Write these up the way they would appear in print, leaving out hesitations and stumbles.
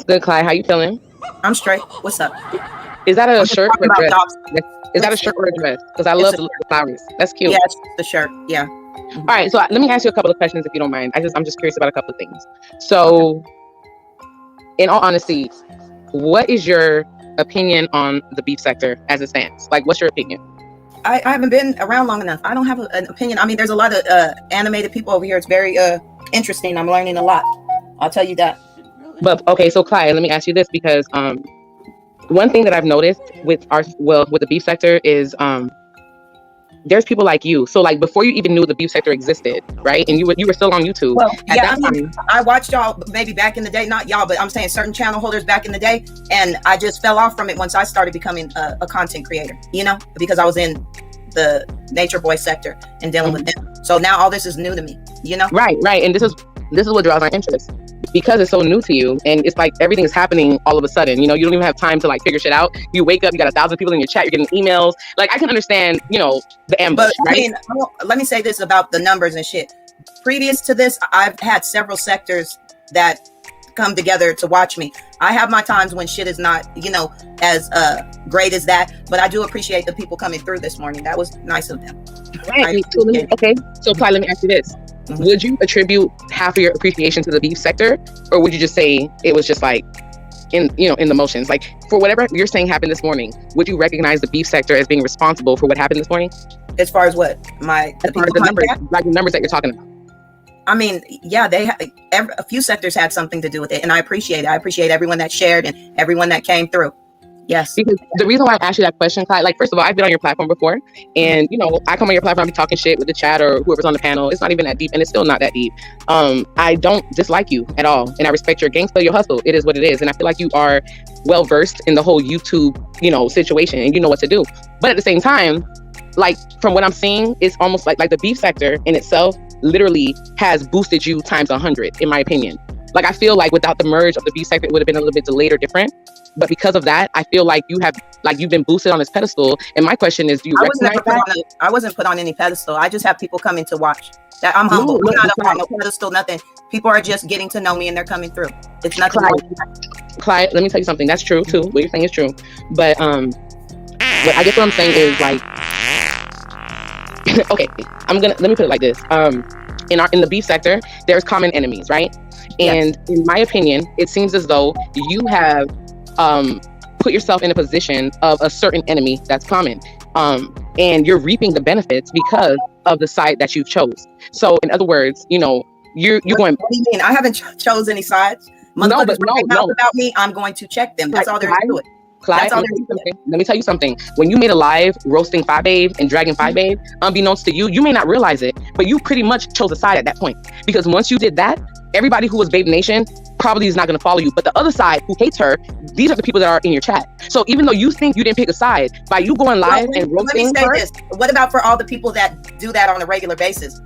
Good, Clyde. How you feeling? I'm straight. What's up? Is that a I'm just shirt or talking a about dress? dogs. Is that a It's, shirt or a dress? Because I it's love a the shirt. flowers. That's cute. Yeah, it's the shirt. Yeah. All right, so let me ask you a couple of questions if you don't mind. I'm just curious about a couple of things. Okay. So, in all honesty, what is your opinion on the beef sector as it stands? Like, what's your opinion? I haven't been around long enough. I don't have an opinion. I mean, there's a lot of animated people over here. It's very interesting. I'm learning a lot. I'll tell you that. But okay, so Clyde, let me ask you this because one thing that I've noticed with the beef sector is there's people like you. So like before you even knew the beef sector existed, right? And you were still on YouTube. Well, At yeah, that time, I watched y'all maybe back in the day, not y'all, but I'm saying certain channel holders back in the day, and I just fell off from it once I started becoming a content creator, because I was in the nature boy sector and dealing with them. So now all this is new to me, Right. And this is what draws our interest because it's so new to you, and it's like everything is happening all of a sudden. You don't even have time to like figure shit out. You wake up, you got 1,000 people in your chat, you're getting emails. Like I can understand, the ambush, But right? I mean, let me say this about the numbers and shit. Previous to this, I've had several sectors that come together to watch me. I have my times when shit is not, as great as that, but I do appreciate the people coming through this morning. That was nice of them. Right. So Clyde, let me ask you this. Would you attribute half of your appreciation to the beef sector, or would you just say it was just like in the motions? Like for whatever you're saying happened this morning, would you recognize the beef sector as being responsible for what happened this morning? As far as what? The numbers, like the numbers that you're talking about. I mean, yeah, a few sectors had something to do with it, and I appreciate it. I appreciate everyone that shared and everyone that came through. Yes. Because the reason why I asked you that question, Clyde, like first of all, I've been on your platform before, and I come on your platform, I be talking shit with the chat or whoever's on the panel. It's not even that deep, and it's still not that deep. I don't dislike you at all, and I respect your gangsta, your hustle. It is what it is, and I feel like you are well versed in the whole YouTube, situation, and you know what to do. But at the same time, like from what I'm seeing, it's almost like the beef sector in itself literally has boosted you times 100, in my opinion. Like I feel like without the merge of the beef sector, it would have been a little bit delayed or different. But because of that, I feel like you've been boosted on this pedestal. And my question is, do you recognize that? I wasn't put on any pedestal. I just have people coming to watch. That I'm humble. I'm not up on no pedestal, nothing. People are just getting to know me and they're coming through. It's nothing. Clyde, let me tell you something. That's true too. What you're saying is true. But I guess what I'm saying is like, okay, let me put it like this. In the beef sector, there's common enemies, right? And in my opinion, it seems as though you have put yourself in a position of a certain enemy that's common, and you're reaping the benefits because of the side that you chose. So in other words, you're going. What do you mean? I haven't chose any sides. No. About me, I'm going to check them. That's all there is to it. Clyde, let me tell you something. When you made a live roasting FYEBABE and dragging FYEBABE, unbeknownst to you, you may not realize it, but you pretty much chose a side at that point. Because once you did that, everybody who was Babe Nation probably is not going to follow you. But the other side who hates her, these are the people that are in your chat. So even though you think you didn't pick a side, by you going live and roasting her, this. What about for all the people that do that on a regular basis?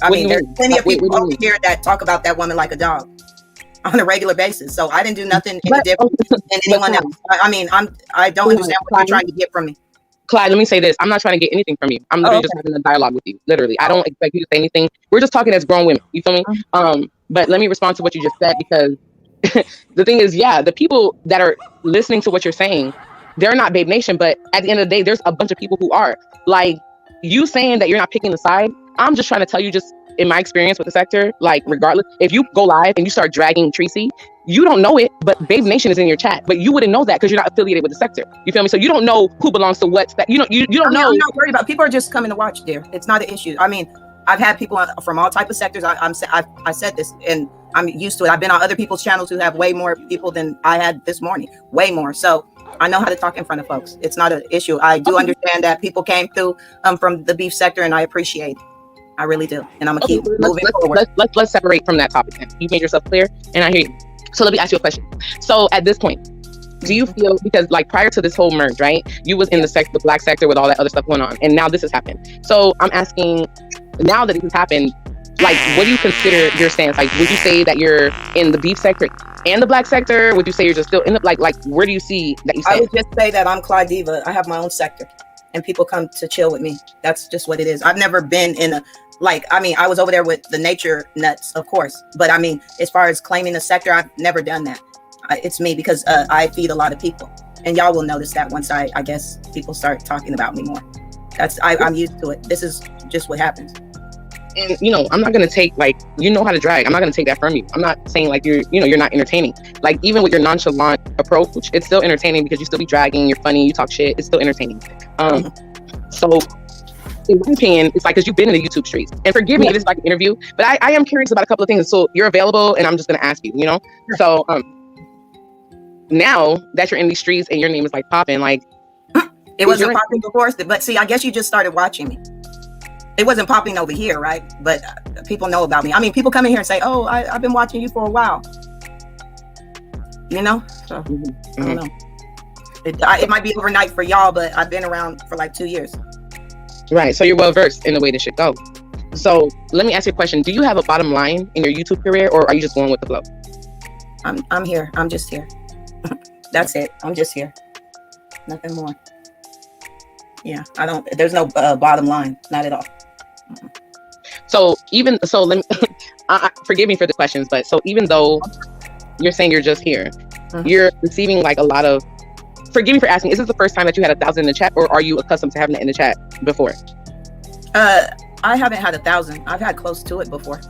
I mean, there's plenty of people over here that talk about that woman like a dog on a regular basis. So I didn't do nothing any different than anyone else. I mean, I don't understand what you're trying to get from me. Clyde, let me say this. I'm not trying to get anything from you. I'm literally just having a dialogue with you. Literally. I don't expect you to say anything. We're just talking as grown women. You feel me? But let me respond to what you just said, because the thing is, the people that are listening to what you're saying, they're not Babe Nation, but at the end of the day, there's a bunch of people who are. Like, you saying that you're not picking the side, I'm just trying to tell you, just in my experience with the sector, like regardless, if you go live and you start dragging Tracy, you don't know it, but Babe Nation is in your chat, but you wouldn't know that because you're not affiliated with the sector. You feel me? So you don't know who belongs to what. You don't know. I'm not worried about. People are just coming to watch, dear. It's not an issue. I mean, I've had people from all type of sectors. I said this, and I'm used to it. I've been on other people's channels who have way more people than I had this morning, way more. So I know how to talk in front of folks. It's not an issue. I do understand that people came through from the beef sector, and I appreciate it. I really do. And I'm gonna keep moving forward. Let's separate from that topic then. You made yourself clear, and I hear you. So let me ask you a question. So at this point, do you feel, because like prior to this whole merge, right, you was in the black sector with all that other stuff going on, and now this has happened. So I'm asking, now that it has happened, like, what do you consider your stance? Like, would you say that you're in the beef sector and the black sector? Would you say you're just still in the, like where do you see that you stand? I would just say that I'm Clydiva. I have my own sector, and people come to chill with me. That's just what it is. I've never been in a, I was over there with the nature nuts, of course. But I mean, as far as claiming a sector, I've never done that. it's me because I feed a lot of people, and y'all will notice that once I guess people start talking about me more. I'm used to it. This is just what happens. And you know, I'm not gonna take, like, you know how to drag. I'm not gonna take that from you. I'm not saying like you're not entertaining. Like, even with your nonchalant approach, it's still entertaining because you still be dragging. You're funny. You talk shit. It's still entertaining. So, in my opinion, it's like, because you've been in the YouTube streets. And forgive me if it's like an interview, but I am curious about a couple of things. So you're available, and I'm just gonna ask you. You know, so now that you're in these streets and your name is like popping, like, it wasn't popping before, but see, I guess you just started watching me. It wasn't popping over here, right? But people know about me. I mean, people come in here and say, "Oh, I've been watching you for a while." You know, so I don't know. It might be overnight for y'all, but I've been around for like 2 years. Right. So you're well versed in the way this should go. So let me ask you a question: do you have a bottom line in your YouTube career, or are you just going with the flow? I'm here. I'm just here. That's it. I'm just here. Nothing more. Yeah, there's no bottom line, not at all. So let me forgive me for the questions, but so even though you're saying you're just here, you're receiving like a lot of, forgive me for asking, is this the first time that you had 1,000 in the chat, or are you accustomed to having it in the chat before? I haven't had 1,000. I've had close to it before,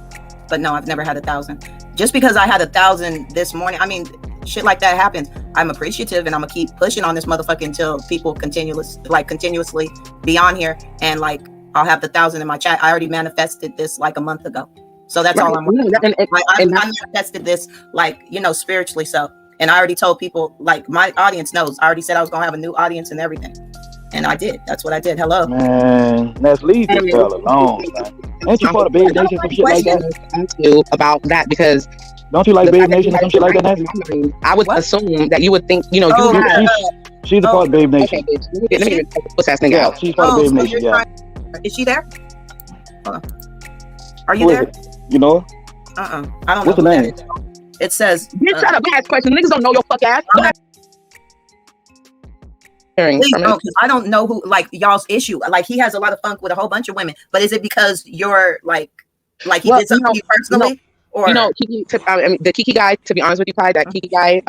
but no, I've never had 1,000. Just because I had 1,000 this morning, I mean, shit like that happens. I'm appreciative, and I'm gonna keep pushing on this motherfucker until people continuously be on here, and like I'll have 1,000 in my chat. I already manifested this like a month ago, so that's all I'm. I manifested this like, you know, spiritually. So, and I already told people, like, my audience knows. I already said I was gonna have a new audience and everything, and I did. That's what I did. Hello, man. Let's leave this girl alone. Ain't you part of Babe Nation, some shit like that? Ask you about that, because don't you like Babe Nation or some shit like that, Nancy? I would assume that you would think, you know, she's a part of Babe Nation. Okay, let me get what's asking Yeah, out. she's part of Babe Nation. Yeah. Is she there? Hold on. Are you Who there? You know? I don't What's know. the name? It says. Bitch, shut up. Ask questions. Niggas don't know your fuck ass. Please don't, 'cause I don't know who, like, y'all's issue. Like, he has a lot of funk with a whole bunch of women, but is it because you're like he did something to you personally? Or, you know, the Kiki guy, to be honest with you, Clyde, that Kiki guy,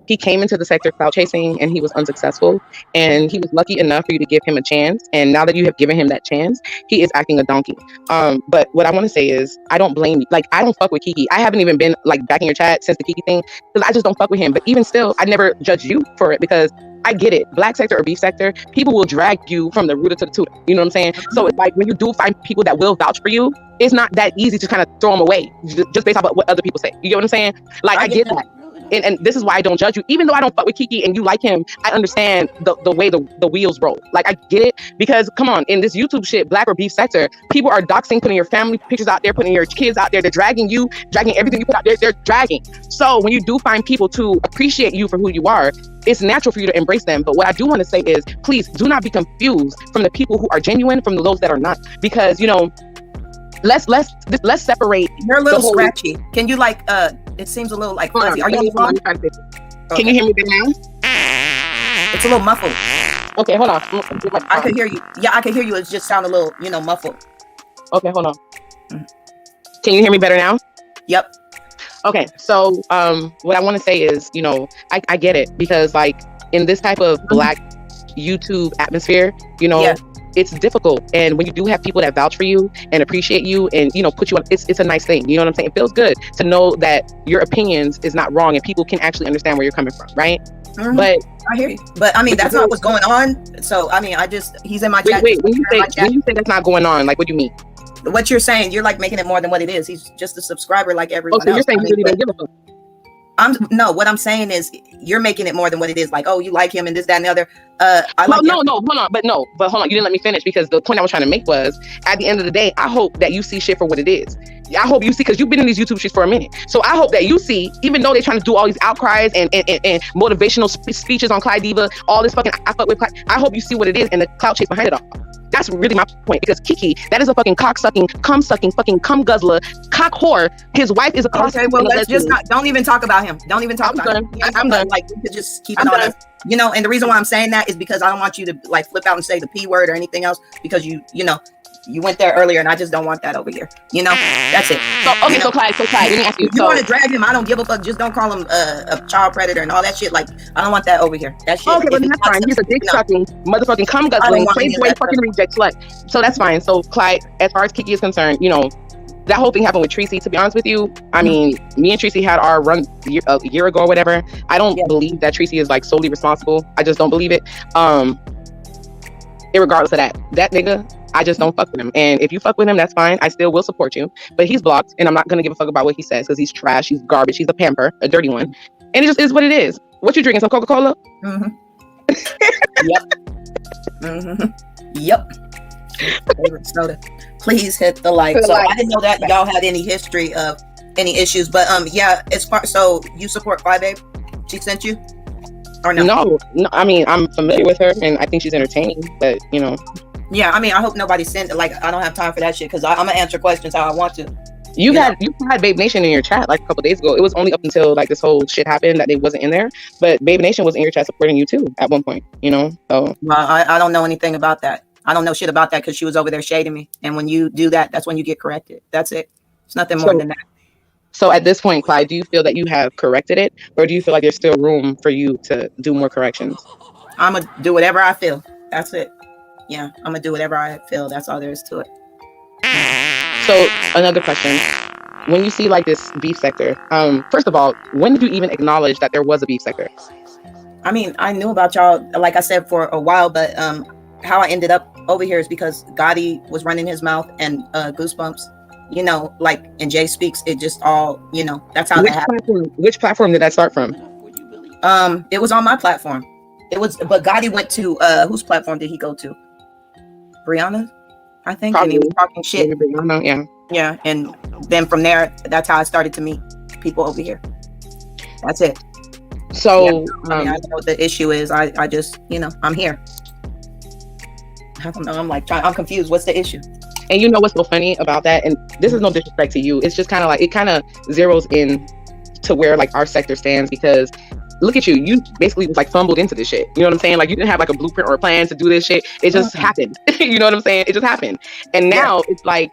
he came into the sector clout chasing, and he was unsuccessful, and he was lucky enough for you to give him a chance. And now that you have given him that chance, he is acting a donkey. But what I want to say is, I don't blame you. Like, I don't fuck with Kiki. I haven't even been like back in your chat since the Kiki thing, because I just don't fuck with him. But even still, I never judge you for it, because I get it. Black sector or beef sector, people will drag you from the rooter to the tutor. You know what I'm saying? So it's like, when you do find people that will vouch for you, it's not that easy to kind of throw them away just based off of what other people say. You get what I'm saying? Like, I get that. And this is why I don't judge you. Even though I don't fuck with Kiki and you like him, I understand the way the wheels roll. Like, I get it, because come on, in this YouTube shit, black or beef sector, people are doxing, putting your family pictures out there, putting your kids out there. They're dragging you, dragging everything you put out there. They're dragging. So when you do find people to appreciate you for who you are, it's natural for you to embrace them. But what I do want to say is, please do not be confused from the people who are genuine from those that are not, because, you know, let's separate. You're a little scratchy. Can you, like, it seems a little like fuzzy. Are you on the phone? Can you hear me better now? It's a little muffled. Okay, hold on. I can hear you. Yeah, I can hear you. It just sounds a little, you know, muffled. Okay, hold on. Can you hear me better now? Yep. Okay, so what I want to say is, you know, I get it, because like, in this type of black YouTube atmosphere, you know, it's difficult. And when you do have people that vouch for you and appreciate you and, you know, put you on, it's a nice thing. You know what I'm saying? It feels good to know that your opinions is not wrong and people can actually understand where you're coming from, right? But I hear you. But I mean, that's not what's going on. So I mean, he's in my chat. Wait, when you say that's not going on, like, what do you mean? What you're saying, you're like making it more than what it is. He's just a subscriber like everyone else. You're saying you really don't give a fuck. No, what I'm saying is, you're making it more than what it is. Like, oh, you like him and this, that, and the other. Hold on. You didn't let me finish, because the point I was trying to make was, at the end of the day, I hope that you see shit for what it is. I hope you see, because you've been in these YouTube shits for a minute. So I hope that you see, even though they're trying to do all these outcries and motivational speeches on Clydiva, all this fucking, I fuck with Clyde, I hope you see what it is and the clout chase behind it all. That's really my point, because Kiki, that is a fucking cock-sucking, cum-sucking, fucking cum-guzzler, cock whore. His wife is a okay, well, let's just not, don't even talk about him. Don't even talk about him. I'm done. Like, we could just keep it on us. You know, and the reason why I'm saying that is because I don't want you to, like, flip out and say the P word or anything else, because you know, You went there earlier, and I just don't want that over here. You know, that's it. So okay, so Clyde, let me ask you. If you want to drag him, I don't give a fuck. Just don't call him a child predator and all that shit. Like, I don't want that over here. That shit. Okay, well, that's fine. He's a dick sucking, motherfucking cum guzzling, playboy fucking reject slut. So that's fine. So Clyde, as far as Kiki is concerned, you know, that whole thing happened with Tracy. To be honest with you, I mean, me and Tracy had our run a year ago or whatever. I don't believe that Tracy is like solely responsible. I just don't believe it. Irregardless of that nigga, I just don't fuck with him. And if you fuck with him, that's fine. I still will support you. But he's blocked, and I'm not gonna give a fuck about what he says because he's trash. He's garbage. He's a pamper, a dirty one. And it just is what it is. What you drinking? Some Coca-Cola? Yep. Yep. Favorite soda. Please hit the like. So I didn't know that y'all had any history of any issues, but yeah, it's so you support FYEBABE? She sent you? Or no? No, I mean, I'm familiar with her and I think she's entertaining, but you know. Yeah, I mean, I hope nobody sent it. Like, I don't have time for that shit because I'm gonna answer questions how I want to. You had Babe Nation in your chat like a couple days ago. It was only up until like this whole shit happened that they wasn't in there, but Babe Nation was in your chat supporting you too at one point, you know. So well, I don't know anything about that. I don't know shit about that because she was over there shading me. And when you do that, that's when you get corrected. That's it. It's nothing more than that. So at this point, Clyde, do you feel that you have corrected it, or do you feel like there's still room for you to do more corrections? I'm gonna do whatever I feel. That's it. Yeah, I'm gonna do whatever I feel. That's all there is to it. So another question. When you see like this beef sector, first of all, when did you even acknowledge that there was a beef sector? I mean, I knew about y'all, like I said, for a while, but how I ended up over here is because Gotti was running his mouth and Goosebumps, you know, like in Jay Speaks, it just all, you know, that's how that happened. Which platform did that start from? It was on my platform. It was, but Gotti went to whose platform did he go to? Brianna, I think. Probably. And he was talking shit. Brianna, yeah. Yeah, and then from there, that's how I started to meet people over here. That's it. So yeah, I mean, I know what the issue is. I just, you know, I'm here. I don't know. I'm confused. What's the issue? And you know what's so funny about that? And this is no disrespect to you. It's just kind of like, it kind of zeroes in to where like our sector stands, because look at you. You basically like fumbled into this shit. You know what I'm saying? Like you didn't have like a blueprint or a plan to do this shit. It just happened. You know what I'm saying? It just happened. And now it's like,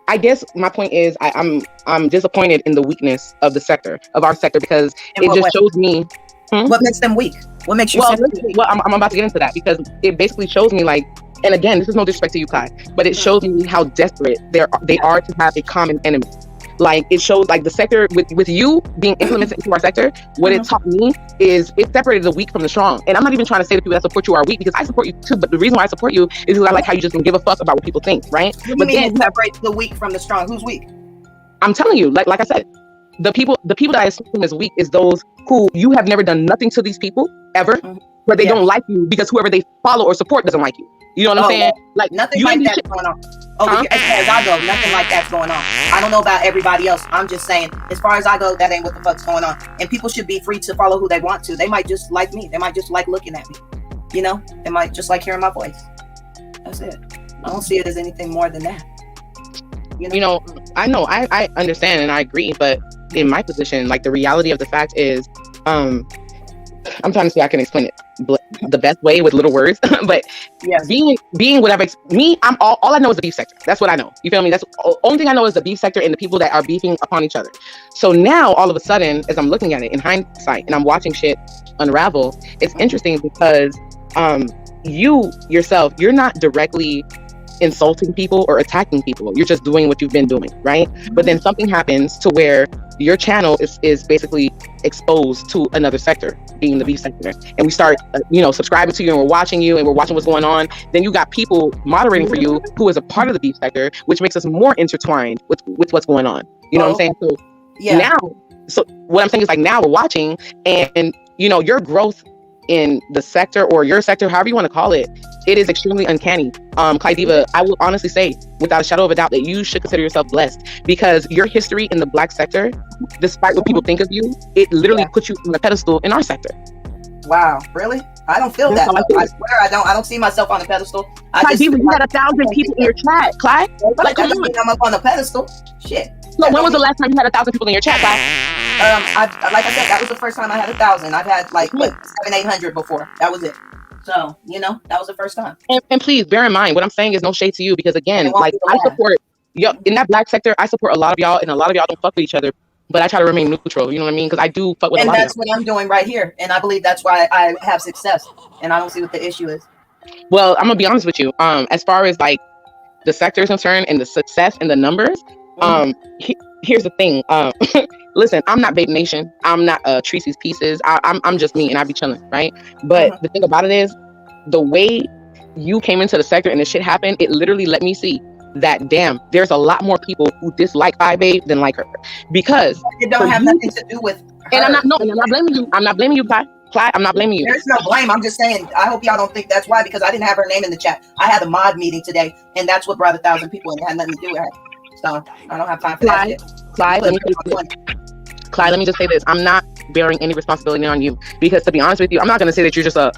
I guess my point is I'm disappointed in the weakness of the sector, of our sector, because it just shows me. What makes them weak? What makes you well, I'm about to get into that, because it basically shows me like, and again, this is no disrespect to you, Clyde, but it shows me how desperate they are to have a common enemy. Like it shows like the sector with you being implemented into our sector, what it taught me is it separated the weak from the strong. And I'm not even trying to say the people that support you are weak, because I support you too, but the reason why I support you is because I like how you just don't give a fuck about what people think, right? But then it separates the weak from the strong. Who's weak? I'm telling you, like I said, the people that I assume is weak is those who you have never done nothing to these people ever, but they don't like you because whoever they follow or support doesn't like you. You know what I'm saying? Like nothing like that's going on. As far as I go, nothing like that's going on. I don't know about everybody else. I'm just saying, as far as I go, that ain't what the fuck's going on. And people should be free to follow who they want to. They might just like me. They might just like looking at me. You know, they might just like hearing my voice. That's it. I don't see it as anything more than that. You know, I understand and I agree, but in my position, like the reality of the fact is, I'm trying to see how I can explain it the best way with little words, but being whatever I'm all I know is the beef sector. That's what I know. You feel me? That's the only thing I know is the beef sector and the people that are beefing upon each other. So now all of a sudden, as I'm looking at it in hindsight and I'm watching shit unravel, it's interesting because you yourself, you're not directly insulting people or attacking people. You're just doing what you've been doing, right? But then something happens to where your channel is basically exposed to another sector, being the beef sector, and we start subscribing to you, and we're watching you, and we're watching what's going on. Then you got people moderating for you who is a part of the beef sector, which makes us more intertwined with what's going on. You know what I'm saying? So what I'm saying is like now we're watching, and your growth in the sector or your sector, however you want to call it, it is extremely uncanny. Clydiva, I will honestly say, without a shadow of a doubt, that you should consider yourself blessed, because your history in the Black sector, despite what people think of you, it literally puts you on a pedestal in our sector. Wow, really? I don't feel that. I swear I don't see myself on a pedestal. Clydiva, you had 1,000 people in your chat, Clyde. That doesn't mean I'm up on a pedestal. Shit. So when was the last time you had 1,000 people in your chat, Clyde? Like I said, that was the first time I had 1,000. I've had like 700-800 before. That was it. So, you know, that was the first time. And please bear in mind, what I'm saying is no shade to you, because again, like I support in that black sector, I support a lot of y'all, and a lot of y'all don't fuck with each other, but I try to remain neutral. You know what I mean? Because I do fuck with a lot of y'all. And that's what I'm doing right here, and I believe that's why I have success, and I don't see what the issue is. Well, I'm gonna be honest with you. As far as like the sector is concerned and the success and the numbers, here's the thing. Listen, I'm not Babe Nation. I'm not Tracy's Pieces. I'm just me, and I be chilling, right? But the thing about it is, the way you came into the sector and the shit happened, it literally let me see that damn, there's a lot more people who dislike FYEBABE than like her, because it don't have nothing to do with her. And I'm not blaming you. I'm not blaming you, Clyde. I'm not blaming you. There's no blame. I'm just saying, I hope y'all don't think that's why, because I didn't have her name in the chat. I had a mod meeting today, and that's what brought 1,000 people, and it had nothing to do with her. So I don't have time for that shit. Clyde, let me just say this. I'm not bearing any responsibility on you, because to be honest with you, I'm not going to say that you're just a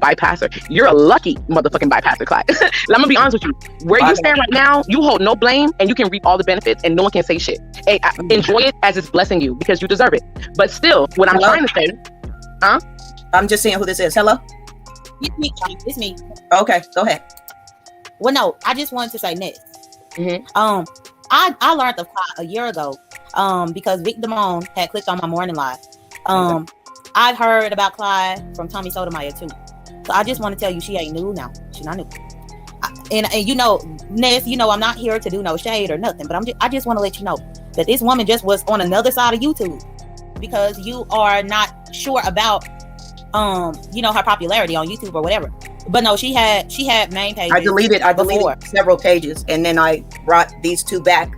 bypasser. You're a lucky motherfucking bypasser, Clyde. I'm going to be honest with you. Where you stand right now, you hold no blame, and you can reap all the benefits, and no one can say shit. Hey, enjoy it as it's blessing you, because you deserve it. But still, what I'm trying to say, I'm just saying who this is. Hello? It's me. Okay, go ahead. Well, no, I just wanted to say this. I learned of Clyde a year ago because Vic Damone had clicked on my morning live. I'd heard about Clyde from Tommy Sotomayor too. So I just want to tell you, she ain't new now. She's not new. And you know, Ness, you know, I'm not here to do no shade or nothing, but I just want to let you know that this woman just was on another side of YouTube, because you are not sure about you know, her popularity on YouTube or whatever. But no, she had main pages. I deleted several pages, and then I brought these two back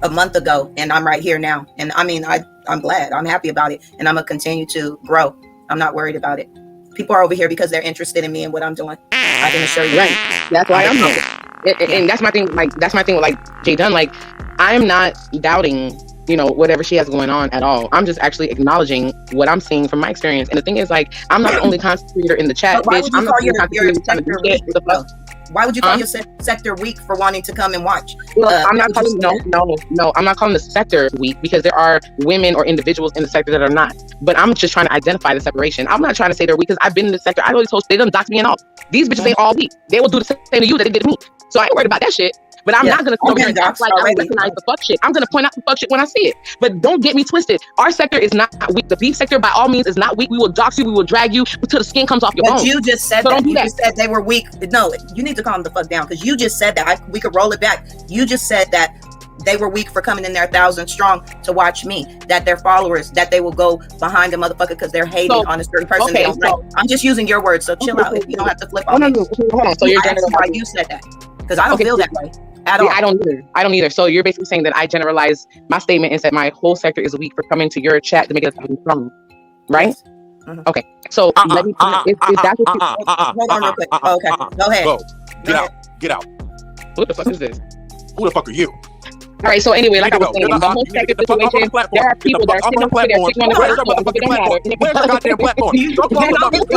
a month ago, and I'm right here now. And I mean, I'm glad. I'm happy about it, and I'm gonna continue to grow. I'm not worried about it. People are over here because they're interested in me and what I'm doing. I can assure you. Right. That's why I'm here. And that's my thing. Like, that's my thing with like Jay Dunn. Like, I'm not doubting, you know, whatever she has going on at all. I'm just actually acknowledging what I'm seeing from my experience. And the thing is, like, I'm not the only content creator in the chat, bitch. I'm not the only content creator trying to do shit. Why would you call your sector weak for wanting to come and watch? Well, I'm not calling I'm not calling the sector weak, because there are women or individuals in the sector that are not. But I'm just trying to identify the separation. I'm not trying to say they're weak, because I've been in the sector. I always told they done docked me and all. These bitches ain't all weak. They will do the same to you that they did to me. So I ain't worried about that shit. But I'm not going to come here and act like I recognize the fuck shit. I'm going to point out the fuck shit when I see it. But don't get me twisted. Our sector is not weak. The beef sector, by all means, is not weak. We will dox you. We will drag you until the skin comes off your bones. But you just said that. You just said they were weak. No, you need to calm the fuck down, because you just said that. We could roll it back. You just said that they were weak for coming in there 1,000 strong to watch me, that their followers, that they will go behind the motherfucker because they're hating on a certain person. Okay, I'm just using your words, so chill out. You don't have to flip on me. Hold on. So you're generalizing why you said that, because I don't feel that way at all. I don't either. So you're basically saying that I generalize my statement and said my whole sector is weak for coming to your chat to make it strong, right? Yes. Okay. So let me. Is that what you? Hold on real quick. Okay. Go ahead. Go. Get out. What the fuck is this? Who the fuck are you? All right, so anyway, like I was saying, the whole sector situation, there are people that are sitting up there sitting on the platform, but it don't matter. Where's your goddamn platform? Don't call the numbers.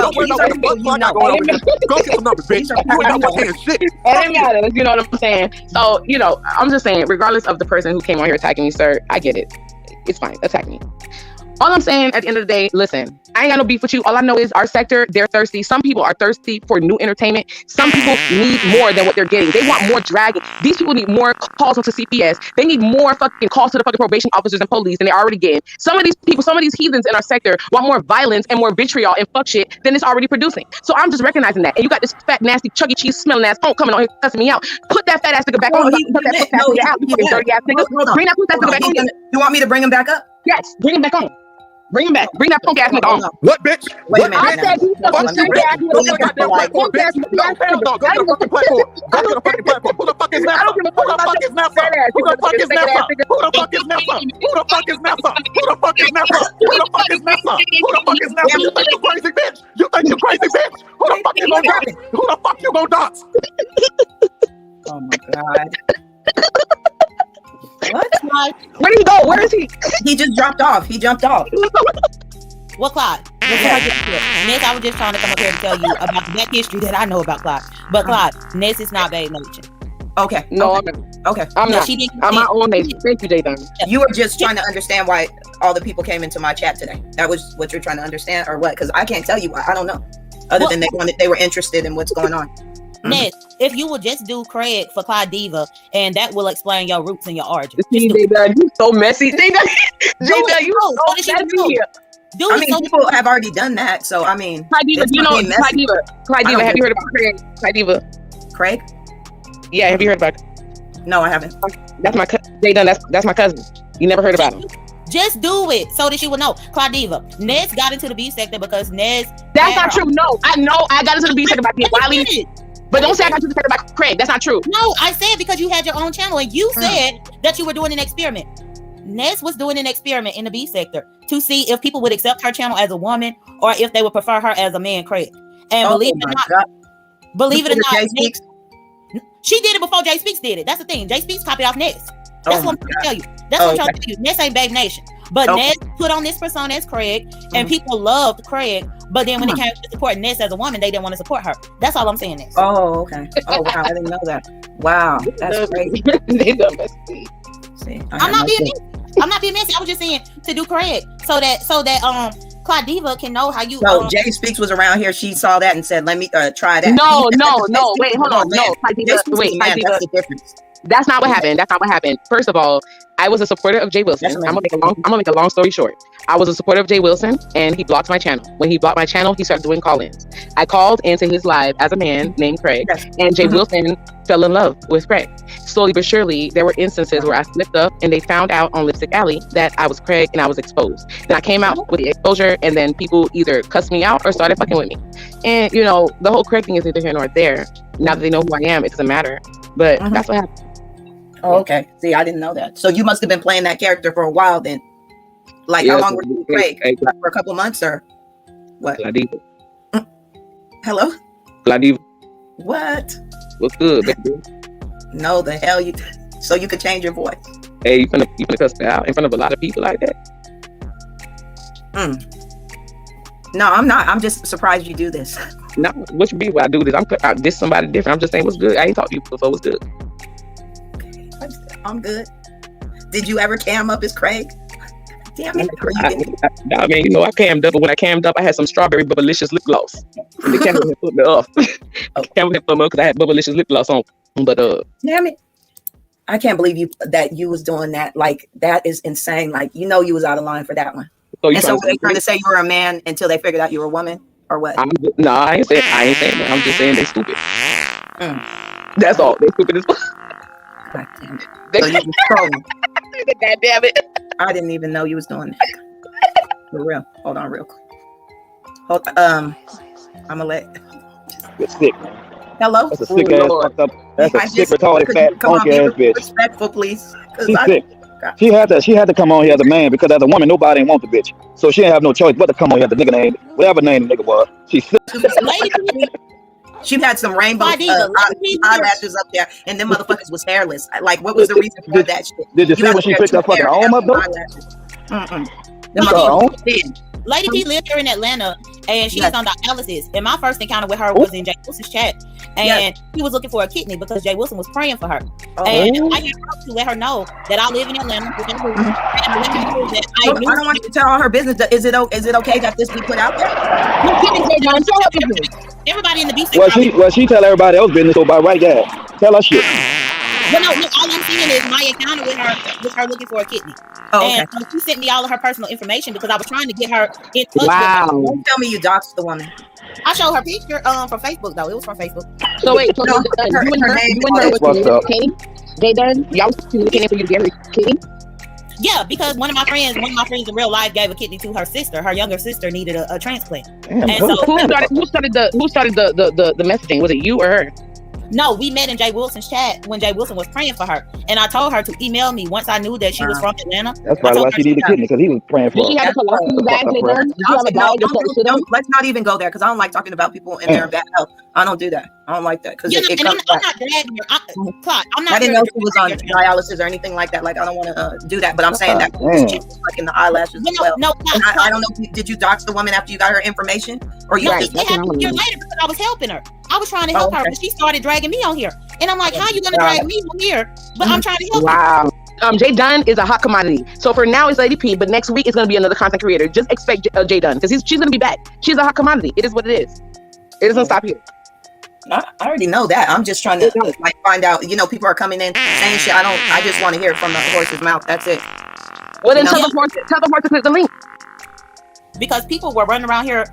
Go get some numbers, bitch. You ain't not saying shit. It doesn't matter, you know what I'm saying? So, you know, I'm just saying, regardless of the person who came on here attacking me, sir, I get it. It's fine. Attack me. All I'm saying at the end of the day, listen, I ain't got no beef with you. All I know is our sector, they're thirsty. Some people are thirsty for new entertainment. Some people need more than what they're getting. They want more dragging. These people need more calls onto CPS. They need more fucking calls to the fucking probation officers and police than they're already getting. Some of these people, some of these heathens in our sector want more violence and more vitriol and fuck shit than it's already producing. So I'm just recognizing that. And you got this fat, nasty, Chuck E. Cheese smelling ass punk coming on here cussing me out. Put that fat ass nigga back on. Put that ass nigga out. You dirty ass nigga. Bring that ass nigga back on. You want me to bring him back up? Yes, bring him back on. Bring him back. Bring that punk ass nigga on. What, bitch? Wait a minute. I said he's fucking stupid ass nigga. Go to the goddamn platform, bitch. Go to the fucking platform. Go to the fucking platform. Who the fuck is Nessa? Who the fuck is Nessa? Who the fuck is Nessa? Who the fuck is Nessa? Who the fuck is Nessa? Who the fuck is Nessa? Who the fuck is Nessa? Who the fuck is Nessa? You think you crazy, bitch? You think you crazy, bitch? Who the fuck you gonna dance? Who the fuck you gonna dance? Oh my god. What? Where did he go? Where is he? He just dropped off. He jumped off. What, Clyde? Ness, I was just trying to come up here to tell you about the black history that I know about Clyde. But Clyde, Ness is not Babe Nation. Okay. No, okay. I'm not. I'm my own nation. Thank you, Jay Dunn. You were just trying to understand why all the people came into my chat today. That was what you're trying to understand, or what? Because I can't tell you why. I don't know. other than they were interested in what's going on. Ness, if you would just do Craig for Clydiva, and that will explain your roots and your origin. You so messy. J-Done, you so messy. I mean, people have already done that, so I mean, Clydiva, you know, Clydiva. Have you heard about Craig? Clydiva. Craig? Yeah, have you heard about? No, I haven't. That's my J-Done. That's my cousin. You never heard about him? Just do it so that she would know. Clydiva, Ness got into the B sector because Ness. That's not true. No, I know I got into the B sector by Wiley. But don't say I got into the sector by Craig. That's not true. No, I said because you had your own channel and you said that you were doing an experiment. Ness was doing an experiment in the B sector to see if people would accept her channel as a woman or if they would prefer her as a man, Craig. And believe it or not, Jay Speaks? She did it before Jay Speaks did it. That's the thing. Jay Speaks copied off Ness. That's what I'm trying to tell you. That's what I'm trying to tell you. Ness ain't Babe Nation. But Ness put on this persona as Craig, and people loved Craig. But then when it came to supporting Ness as a woman, they didn't want to support her. That's all I'm saying. Ness. Oh, okay. Oh, wow. I didn't know that. Wow. That's crazy. I'm not being messy. I was just saying to do Craig so that Clydiva can know how you. So Jay Speaks was around here. She saw that and said, "Let me try that." No. Wait, hold on. No, Clydiva. Wait, Clydiva. That's the difference. That's not what happened. First of all, I was a supporter of Jay Wilson. I'm gonna make a long story short. I was a supporter of Jay Wilson, and he blocked my channel. When he blocked my channel, he started doing call-ins. I called into his live as a man named Craig, and Jay Wilson fell in love with Craig. Slowly but surely, there were instances where I slipped up, and they found out on Lipstick Alley that I was Craig, and I was exposed. Then I came out with the exposure, and then people either cussed me out or started fucking with me. And you know, the whole Craig thing is neither here nor there. Now that they know who I am, it doesn't matter. But that's what happened. Oh, okay. See, I didn't know that. So you must have been playing that character for a while then. Like, how long were you Craig? For a couple months or what? Clydiva. Hello? Clydiva. What? What's good, baby? No, the hell you... So you could change your voice. Hey, you finna cuss me out in front of a lot of people like that? No, I'm not. I'm just surprised you do this. No, what you mean when I do this? I diss somebody different. I'm just saying what's good. I ain't talked to you before. What's good? I'm good. Did you ever cam up as Craig? Damn it. I mean, you know, I cammed up, but when I cammed up, I had some strawberry bubblicious lip gloss. The camera had put me off. The camera had put me off because I had bubblicious lip gloss on. But damn it. I can't believe that you was doing that. Like, that is insane. Like, you know, you was out of line for that one. So were they trying to say you were a man until they figured out you were a woman, or what? No, I ain't saying that. I'm just saying they stupid. That's all. They stupid as fuck. God damn it. So you was trolling. God damn it. I didn't even know you was doing that. For real. Hold on real quick. I'm gonna let. It's sick. Hello? That's a sick ass fucked up. That's a sick retarded fat funky ass bitch. Respectful, please. She's sick. She had to come on here as a man because as a woman nobody ain't want the bitch. So she didn't have no choice but to come on here. The nigga name, whatever name the nigga was. She's sick. She had some rainbow eyelashes up there, and them motherfuckers was hairless. Like, what was the reason for that shit? Did you see when she picked her fucking arm up though? Lady P lived here in Atlanta, and she was on dialysis. And my first encounter with her was in Jay Wilson's chat, and he was looking for a kidney because Jay Wilson was praying for her. And I had to let her know that I live in Atlanta. I don't want you to tell all her business. Is it okay that this be put out there? Everybody in the beast. Well, she tell everybody else business. So by right, yeah, tell her shit. But no, all I'm seeing is my encounter with her looking for a kidney. And she sent me all of her personal information because I was trying to get her in touch with her. Don't tell me you doxed the woman. I showed her picture from Facebook though. It was from Facebook. So wait, so you and her was communicating? J-Done, y'all was communicating for you to get her kidney? Yeah, because one of my friends in real life gave a kidney to her sister. Her younger sister needed a transplant. Damn, and so who started the messaging? Was it you or her? No, we met in Jay Wilson's chat when Jay Wilson was praying for her, and I told her to email me once I knew that she was from Atlanta. That's probably why she needed a kidney, because he was praying for her. She had a colostomy bag. Let's not even go there, because I don't like talking about people in their bad health. I don't do that. I don't like that because it comes back. I didn't know she was on dialysis or anything like that. Like, I don't want to do that, but I'm saying that like in the eyelashes as well. No, I don't know. Did you dox the woman after you got her information, or you? It happened a year later because I was helping her. I was trying to help her, but she started dragging me on here, and I'm like, "How you gonna drag me on here?" But I'm trying to help her. J-Done is a hot commodity. So for now it's Lady P, but next week it's gonna be another content creator. Just expect J-Done because she's gonna be back. She's a hot commodity. It is what it is. It doesn't stop here. I already know that. I'm just trying to like find out. You know, people are coming in saying shit. I just want to hear it from the horse's mouth. That's it. Well, then tell the horse to click the link. Because people were running around here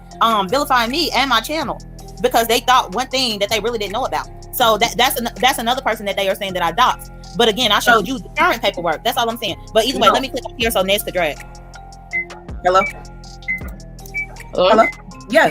vilifying me and my channel because they thought one thing that they really didn't know about. So that's another person that they are saying that I doxed. But again, I showed you the current paperwork. That's all I'm saying. But either way, let me click up here so Nez could drag. Hello? Hello? Yes.